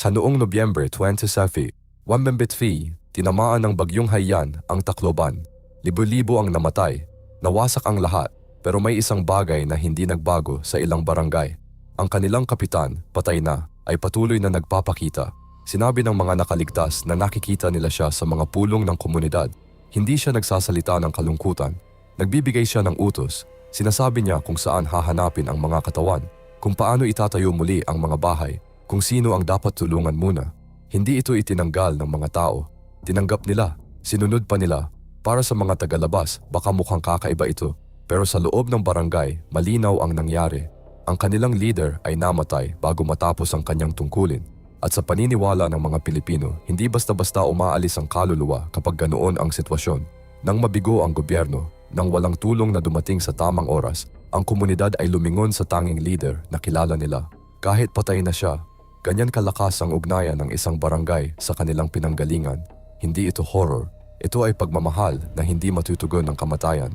Sa noong Nobyembre 27, Wambembetfi, tinamaan ng bagyong Haiyan ang Tacloban. Libo-libo ang namatay, nawasak ang lahat, pero may isang bagay na hindi nagbago sa ilang barangay. Ang kanilang kapitan, patay na, ay patuloy na nagpapakita. Sinabi ng mga nakaligtas na nakikita nila siya sa mga pulong ng komunidad. Hindi siya nagsasalita ng kalungkutan. Nagbibigay siya ng utos. Sinasabi niya kung saan hahanapin ang mga katawan, kung paano itatayo muli ang mga bahay, kung sino ang dapat tulungan muna. Hindi ito itinanggal ng mga tao. Tinanggap nila, sinunod pa nila. Para sa mga tagalabas, baka mukhang kakaiba ito. Pero sa loob ng barangay, malinaw ang nangyari. Ang kanilang leader ay namatay bago matapos ang kanyang tungkulin. At sa paniniwala ng mga Pilipino, hindi basta-basta umaalis ang kaluluwa kapag ganoon ang sitwasyon. Nang mabigo ang gobyerno, nang walang tulong na dumating sa tamang oras, ang komunidad ay lumingon sa tanging leader na kilala nila. Kahit patay na siya, ganyan kalakas ang ugnayan ng isang barangay sa kanilang pinanggalingan. Hindi ito horror, ito ay pagmamahal na hindi matutugon ng kamatayan.